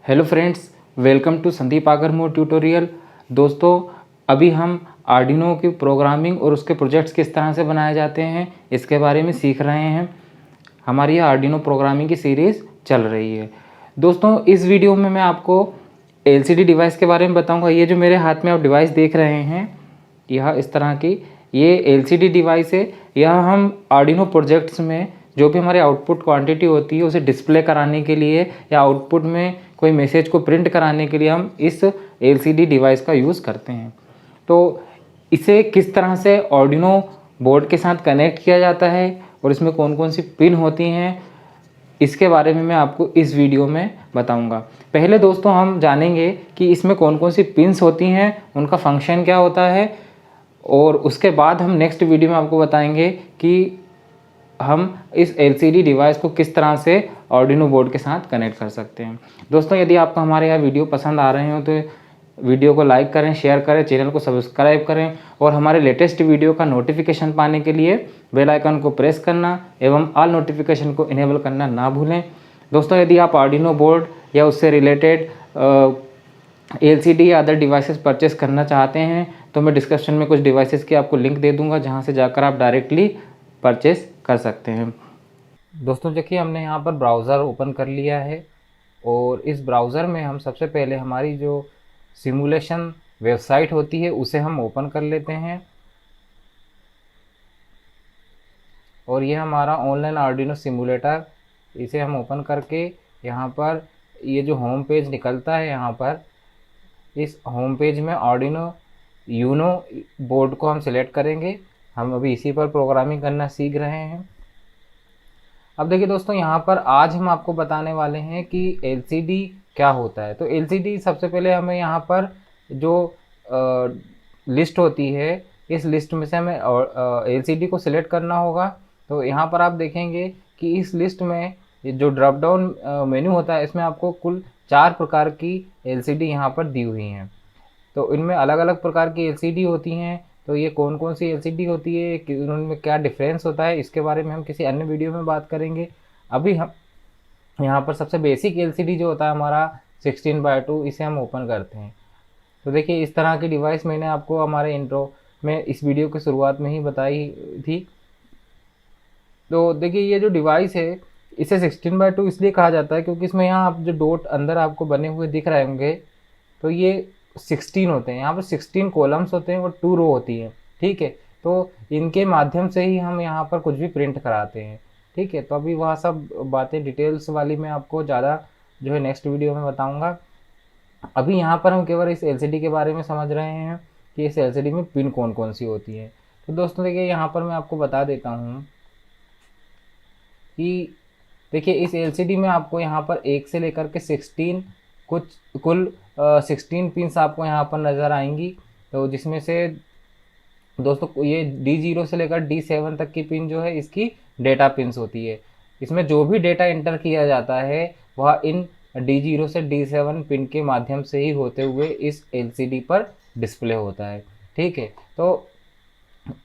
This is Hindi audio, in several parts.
Hello friends, welcome to Sandeep आगरमोर ट्यूटोरियल। दोस्तों, अभी हम आर्डिनो की प्रोग्रामिंग और उसके प्रोजेक्ट्स किस तरह से बनाए जाते हैं इसके बारे में सीख रहे हैं। हमारी यह आर्डिनो प्रोग्रामिंग की सीरीज़ चल रही है। दोस्तों, इस वीडियो में मैं आपको एलसीडी डिवाइस के बारे में बताऊंगा। ये जो मेरे हाथ में आप डिवाइस देख रहे हैं, यह इस तरह की ये एलसीडी डिवाइस है। यह हम आर्डिनो प्रोजेक्ट्स में जो भी हमारे आउटपुट क्वांटिटी होती है उसे डिस्प्ले कराने के लिए या आउटपुट में कोई मैसेज को प्रिंट कराने के लिए हम इस एलसीडी डिवाइस का यूज़ करते हैं। तो इसे किस तरह से आर्डिनो बोर्ड के साथ कनेक्ट किया जाता है और इसमें कौन कौन सी पिन होती हैं, इसके बारे में मैं आपको इस वीडियो में बताऊंगा। पहले दोस्तों हम जानेंगे कि इसमें कौन कौन सी पिन्स होती हैं, उनका फंक्शन क्या होता है, और उसके बाद हम नेक्स्ट वीडियो में आपको बताएंगे कि हम इस एलसीडी डिवाइस को किस तरह से आर्डिनो बोर्ड के साथ कनेक्ट कर सकते हैं। दोस्तों, यदि आपको हमारे यह वीडियो पसंद आ रहे हो तो वीडियो को लाइक करें, शेयर करें, चैनल को सब्सक्राइब करें और हमारे लेटेस्ट वीडियो का नोटिफिकेशन पाने के लिए बेल आइकन को प्रेस करना एवं ऑल नोटिफिकेशन को इनेबल करना ना भूलें। दोस्तों, यदि आप आर्डिनो बोर्ड या उससे रिलेटेड एलसीडी या अदर डिवाइसेस परचेस करना चाहते हैं तो मैं डिस्क्रिप्शन में कुछ डिवाइसेस की आपको लिंक दे दूंगा, जहां से जाकर आप डायरेक्टली परचेस कर सकते हैं। दोस्तों, देखिए हमने यहाँ पर ब्राउज़र ओपन कर लिया है और इस ब्राउज़र में हम सबसे पहले हमारी जो सिमुलेशन वेबसाइट होती है उसे हम ओपन कर लेते हैं। और ये हमारा ऑनलाइन आर्डिनो सिमुलेटर, इसे हम ओपन करके यहाँ पर ये जो होम पेज निकलता है, यहाँ पर इस होम पेज में आर्डिनो यूनो बोर्ड को हम सिलेक्ट करेंगे। हम अभी इसी पर प्रोग्रामिंग करना सीख रहे हैं। अब देखिए दोस्तों, यहाँ पर आज हम आपको बताने वाले हैं कि एलसीडी क्या होता है। तो एलसीडी सबसे पहले हमें यहाँ पर जो लिस्ट होती है, इस लिस्ट में से हमें एलसीडी को सिलेक्ट करना होगा। तो यहाँ पर आप देखेंगे कि इस लिस्ट में जो ड्रॉप डाउन मेन्यू होता है, इसमें आपको कुल 4 प्रकार की एलसीडी यहाँ पर दी हुई हैं। तो इनमें अलग अलग प्रकार की एलसीडी होती हैं। तो ये कौन कौन सी एलसीडी होती है, उनमें क्या डिफरेंस होता है, इसके बारे में हम किसी अन्य वीडियो में बात करेंगे। अभी हम यहाँ पर सबसे बेसिक एलसीडी जो होता है हमारा 16:2, इसे हम ओपन करते हैं। तो देखिए इस तरह की डिवाइस मैंने आपको हमारे इंट्रो में इस वीडियो की शुरुआत में ही बताई थी। तो देखिए ये जो डिवाइस है इसे 16:2 इसलिए कहा जाता है क्योंकि इसमें यहाँ आप जो डॉट अंदर आपको बने हुए दिख रहे होंगे, तो ये 16 होते हैं। यहाँ पर 16 कॉलम्स होते हैं और 2 रो होती है। ठीक है, तो इनके माध्यम से ही हम यहाँ पर कुछ भी प्रिंट कराते हैं। ठीक है, तो अभी वह सब बातें डिटेल्स वाली मैं आपको ज़्यादा जो है नेक्स्ट वीडियो में बताऊँगा। अभी यहाँ पर हम केवल इस एलसीडी के बारे में समझ रहे हैं कि इस एलसीडी में पिन कौन कौन सी होती है। तो दोस्तों देखिए यहाँ पर मैं आपको बता देता हूँ कि देखिए इस एलसीडी में आपको यहाँ पर 1 से लेकर के 16 कुल 16 पिन्स आपको यहाँ पर नज़र आएंगी। तो जिसमें से दोस्तों ये D0 से लेकर D7 तक की पिन जो है इसकी डेटा पिन्स होती है। इसमें जो भी डेटा एंटर किया जाता है वह इन D0 से D7 पिन के माध्यम से ही होते हुए इस एलसीडी पर डिस्प्ले होता है। ठीक है, तो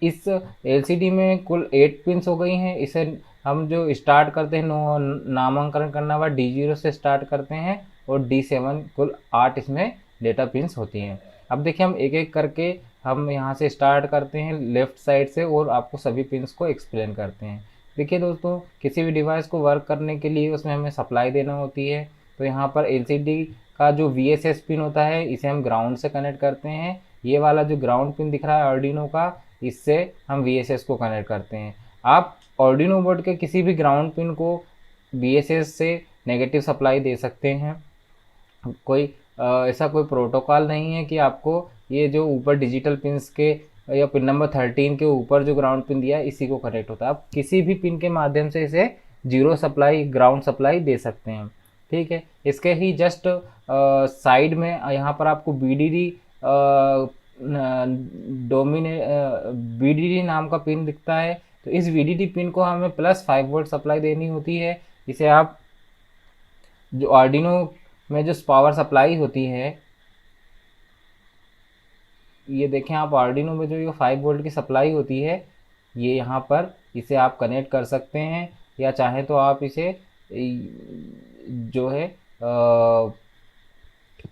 इस एलसीडी में कुल 8 पिन्स हो गई हैं। इसे हम जो स्टार्ट करते हैं नामांकन करना हुआ D0 से स्टार्ट करते हैं और D7 कुल 8 इसमें डेटा पिन्स होती हैं। अब देखिए हम एक एक करके हम यहाँ से स्टार्ट करते हैं लेफ़्ट साइड से और आपको सभी पिन्स को एक्सप्लेन करते हैं। देखिए दोस्तों, किसी भी डिवाइस को वर्क करने के लिए उसमें हमें सप्लाई देना होती है। तो यहाँ पर एलसीडी का जो VSS पिन होता है इसे हम ग्राउंड से कनेक्ट करते हैं। ये वाला जो ग्राउंड पिन दिख रहा है आर्डिनो का, इससे हम VSS को कनेक्ट करते हैं। आप आर्डिनो बोर्ड के किसी भी ग्राउंड पिन को VSS से नेगेटिव सप्लाई दे सकते हैं। कोई ऐसा कोई प्रोटोकॉल नहीं है कि आपको ये जो ऊपर डिजिटल पिन्स के या पिन नंबर 13 के ऊपर जो ग्राउंड पिन दिया है इसी को कनेक्ट होता है। आप किसी भी पिन के माध्यम से इसे जीरो सप्लाई ग्राउंड सप्लाई दे सकते हैं। ठीक है, इसके ही जस्ट साइड में यहाँ पर आपको VDD नाम का पिन दिखता है। तो इस VDD पिन को हमें +5 वोल्ट सप्लाई देनी होती है। इसे आप जो आर्डिनो में जो पावर सप्लाई होती है, ये देखें आप आर्डिनो में जो ये 5 वोल्ट की सप्लाई होती है, ये यहाँ पर इसे आप कनेक्ट कर सकते हैं या चाहे तो आप इसे जो है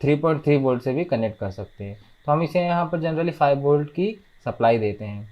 3.3 वोल्ट से भी कनेक्ट कर सकते हैं। तो हम इसे यहाँ पर जनरली 5 वोल्ट की सप्लाई देते हैं।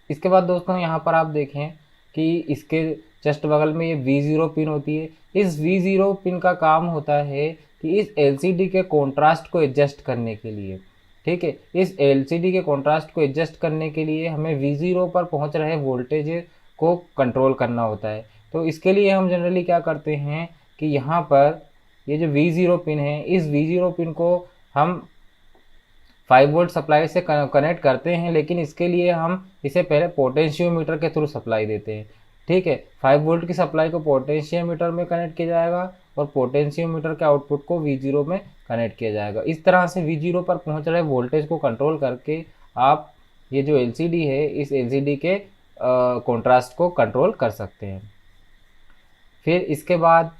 इसके बाद दोस्तों यहाँ पर आप देखें कि इसके जस्ट बगल में ये V0 पिन होती है। इस V0 पिन का काम होता है कि इस LCD के कॉन्ट्रास्ट को एडजस्ट करने के लिए, ठीक है, इस LCD के कॉन्ट्रास्ट को एडजस्ट करने के लिए हमें V0 पर पहुंच रहे वोल्टेज को कंट्रोल करना होता है। तो इसके लिए हम जनरली क्या करते हैं कि यहाँ पर ये जो V0 पिन है, इस V0 पिन को हम 5 वोल्ट सप्लाई से कनेक्ट करते हैं, लेकिन इसके लिए हम इसे पहले पोटेंशियोमीटर के थ्रू सप्लाई देते हैं। ठीक है, 5 वोल्ट की सप्लाई को पोटेंशियोमीटर में कनेक्ट किया जाएगा और पोटेंशियोमीटर के आउटपुट को V0 में कनेक्ट किया जाएगा। इस तरह से V0 पर पहुंच रहे वोल्टेज को कंट्रोल करके आप ये जो LCD है, इस LCD के कॉन्ट्रास्ट को कंट्रोल कर सकते हैं। फिर इसके बाद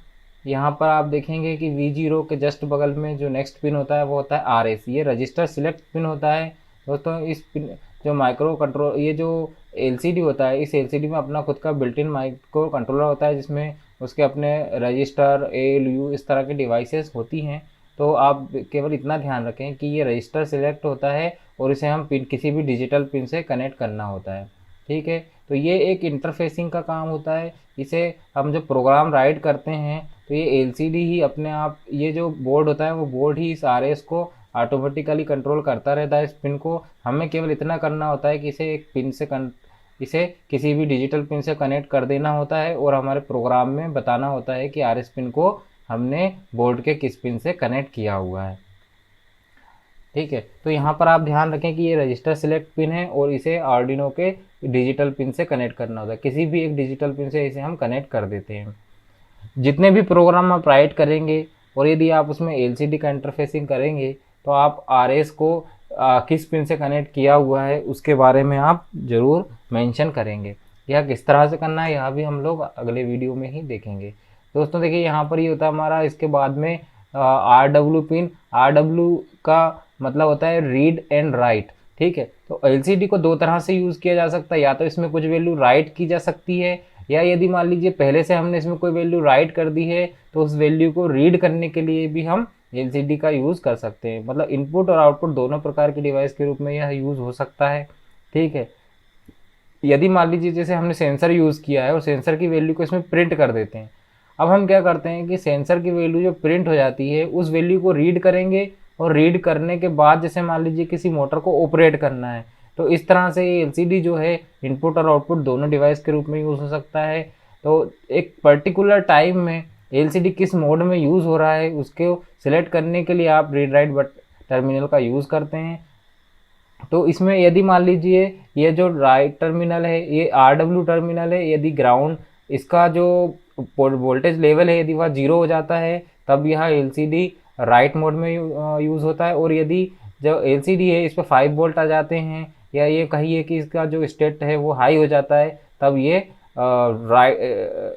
यहाँ पर आप देखेंगे कि V0 के जस्ट बगल में जो नेक्स्ट पिन होता है वो होता है RS। ये रजिस्टर सिलेक्ट पिन होता है दोस्तों। इस पिन जो माइक्रो कंट्रोल, ये जो LCD होता है, इस LCD में अपना खुद का बिल्ट इन माइक्रो कंट्रोलर होता है, जिसमें उसके अपने रजिस्टर ALU इस तरह की डिवाइसेस होती हैं। तो आप केवल इतना ध्यान रखें कि ये रजिस्टर सिलेक्ट होता है और इसे हम पिन किसी भी डिजिटल पिन से कनेक्ट करना होता है। ठीक है, तो ये एक इंटरफेसिंग का काम होता है। इसे हम जब प्रोग्राम राइट करते हैं तो ये LCD ही अपने आप, ये जो बोर्ड होता है वो बोर्ड ही इस RS को ऑटोमेटिकली कंट्रोल करता रहता है। इस पिन को हमें केवल इतना करना होता है कि इसे एक पिन से इसे किसी भी डिजिटल पिन से कनेक्ट कर देना होता है और हमारे प्रोग्राम में बताना होता है कि RS पिन को हमने बोर्ड के किस पिन से कनेक्ट किया हुआ है। ठीक है, तो यहाँ पर आप ध्यान रखें कि ये रजिस्टर सिलेक्ट पिन है और इसे आर्डिनो के डिजिटल पिन से कनेक्ट करना होता है। किसी भी एक डिजिटल पिन से इसे हम कनेक्ट कर देते हैं। जितने भी प्रोग्राम आप राइट करेंगे और यदि आप उसमें LCD का इंटरफेसिंग करेंगे तो आप RS को किस पिन से कनेक्ट किया हुआ है उसके बारे में आप ज़रूर मेंशन करेंगे। यह किस तरह से करना है यह भी हम लोग अगले वीडियो में ही देखेंगे। दोस्तों देखिए, यहाँ पर ये होता है हमारा, इसके बाद में RW पिन। RW का मतलब होता है रीड एंड राइट। ठीक है, तो LCD को दो तरह से यूज़ किया जा सकता है। या तो इसमें कुछ वैल्यू राइट की जा सकती है, या यदि मान लीजिए पहले से हमने इसमें कोई वैल्यू राइट कर दी है तो उस वैल्यू को रीड करने के लिए भी हम LCD का यूज़ कर सकते हैं। मतलब इनपुट और आउटपुट दोनों प्रकार के डिवाइस के रूप में यह यूज़ हो सकता है। ठीक है, यदि मान लीजिए जैसे हमने सेंसर यूज़ किया है और सेंसर की वैल्यू को इसमें प्रिंट कर देते हैं। अब हम क्या करते हैं कि सेंसर की वैल्यू जो प्रिंट हो जाती है उस वैल्यू को रीड करेंगे और रीड करने के बाद जैसे मान लीजिए किसी मोटर को ऑपरेट करना है, तो इस तरह से ये LCD जो है इनपुट और आउटपुट दोनों डिवाइस के रूप में यूज़ हो सकता है। तो एक पर्टिकुलर टाइम में LCD किस मोड में यूज़ हो रहा है उसको सिलेक्ट करने के लिए आप रीड राइट टर्मिनल का यूज़ करते हैं। तो इसमें यदि मान लीजिए ये जो राइट टर्मिनल है ये RW टर्मिनल है, यदि ग्राउंड इसका जो वोल्टेज लेवल है यदि वह 0 हो जाता है तब यह LCD राइट मोड में यूज़ होता है। और यदि जो LCD है इस पर 5 वोल्ट आ जाते हैं या ये कहिए कि इसका जो स्टेट है वो हाई हो जाता है तब ये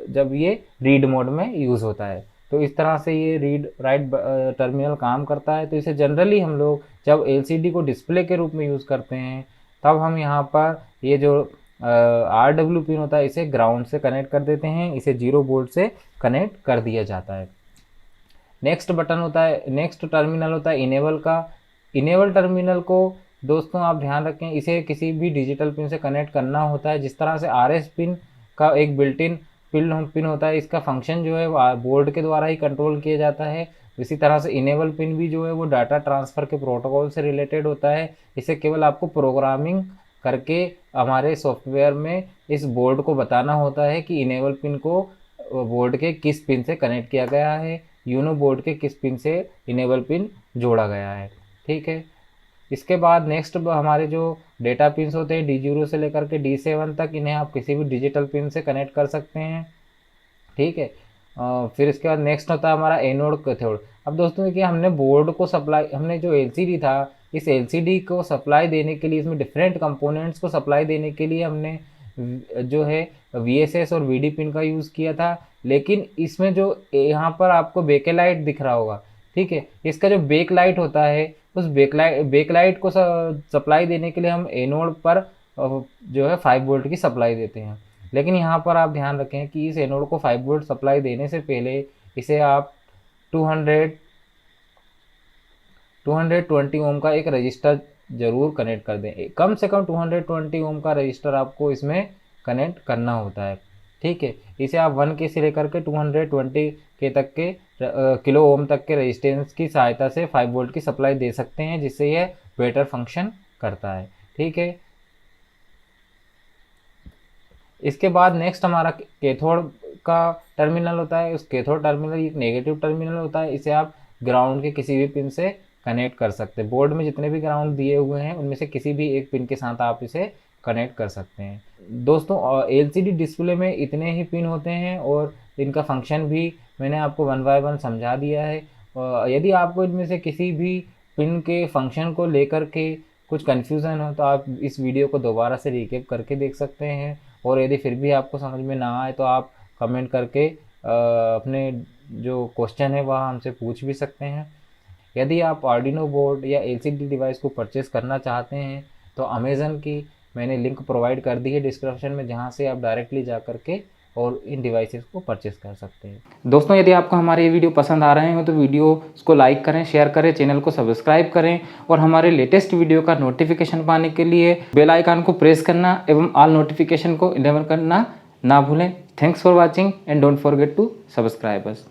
जब ये रीड मोड में यूज़ होता है। तो इस तरह से ये रीड राइट टर्मिनल काम करता है। तो इसे जनरली हम लोग जब LCD को डिस्प्ले के रूप में यूज़ करते हैं तब हम यहाँ पर ये जो RW पिन होता है इसे ग्राउंड से कनेक्ट कर देते हैं, इसे 0 वोल्ट से कनेक्ट कर दिया जाता है। नेक्स्ट बटन होता है, नेक्स्ट टर्मिनल होता है इनेबल का। इनेबल टर्मिनल को दोस्तों आप ध्यान रखें, इसे किसी भी डिजिटल पिन से कनेक्ट करना होता है। जिस तरह से RS पिन का एक बिल्ट इन पिन होता है, इसका फंक्शन जो है वो बोर्ड के द्वारा ही कंट्रोल किया जाता है। इसी तरह से इनेबल पिन भी जो है वो डाटा ट्रांसफ़र के प्रोटोकॉल से रिलेटेड होता है। इसे केवल आपको प्रोग्रामिंग करके हमारे सॉफ्टवेयर में इस बोर्ड को बताना होता है कि इनेबल पिन को बोर्ड के किस पिन से कनेक्ट किया गया है, यूनो बोर्ड के किस पिन से इनेबल पिन जोड़ा गया है। ठीक है, इसके बाद नेक्स्ट हमारे जो डेटा पिन्स होते हैं D0 से लेकर के D7 तक, इन्हें आप किसी भी डिजिटल पिन से कनेक्ट कर सकते हैं। ठीक है, फिर इसके बाद नेक्स्ट होता है हमारा एनोड कैथोड। अब दोस्तों देखिए, हमने बोर्ड को सप्लाई, हमने जो LCD था इस LCD को सप्लाई देने के लिए, इसमें डिफरेंट कंपोनेंट्स को सप्लाई देने के लिए हमने जो है VSS और VD पिन का यूज़ किया था। लेकिन इसमें जो यहाँ पर आपको बेकलाइट दिख रहा होगा, ठीक है, इसका जो बेकलाइट होता है उस बेकलाइट को सप्लाई देने के लिए हम एनोड पर जो है 5 वोल्ट की सप्लाई देते हैं। लेकिन यहाँ पर आप ध्यान रखें कि इस एनोड को 5 वोल्ट सप्लाई देने से पहले इसे आप 220 ओम का एक रजिस्टर ज़रूर कनेक्ट कर दें। कम से कम 220 ओम का रजिस्टर आपको इसमें कनेक्ट करना होता है, ठीक है। इसे आप 1 के से लेकर के 220 के तक के किलो ओम तक के रेजिस्टेंस की सहायता से 5 वोल्ट की सप्लाई दे सकते हैं, जिससे यह बेटर फंक्शन करता है, ठीक है। इसके बाद नेक्स्ट हमारा कैथोड का टर्मिनल होता है। उस कैथोड टर्मिनल एक नेगेटिव टर्मिनल होता है। इसे आप ग्राउंड के किसी भी पिन से कनेक्ट कर सकते हैं। बोर्ड में जितने भी ग्राउंड दिए हुए हैं उनमें से किसी भी एक पिन के साथ आप इसे कनेक्ट कर सकते हैं। दोस्तों एलसीडी डिस्प्ले में इतने ही पिन होते हैं और इनका फंक्शन भी मैंने आपको 1 बाय 1 समझा दिया है। यदि आपको इनमें से किसी भी पिन के फंक्शन को लेकर के कुछ कन्फ्यूज़न हो तो आप इस वीडियो को दोबारा से रिकैप करके देख सकते हैं, और यदि फिर भी आपको समझ में ना आए तो आप कमेंट करके अपने जो क्वेश्चन है वह हमसे पूछ भी सकते हैं। यदि आप आर्डिनो बोर्ड या एलसीडी डिवाइस को परचेज़ करना चाहते हैं तो अमेज़न की मैंने लिंक प्रोवाइड कर दी है डिस्क्रिप्शन में, जहां से आप डायरेक्टली जा करके और इन डिवाइसेस को परचेज़ कर सकते हैं। दोस्तों यदि आपको हमारे ये वीडियो पसंद आ रहे हो तो वीडियो को लाइक करें, शेयर करें, चैनल को सब्सक्राइब करें और हमारे लेटेस्ट वीडियो का नोटिफिकेशन पाने के लिए बेल आइकन को प्रेस करना एवं ऑल नोटिफिकेशन को इनेबल करना ना भूलें। Thanks for watching and don't forget to subscribe us.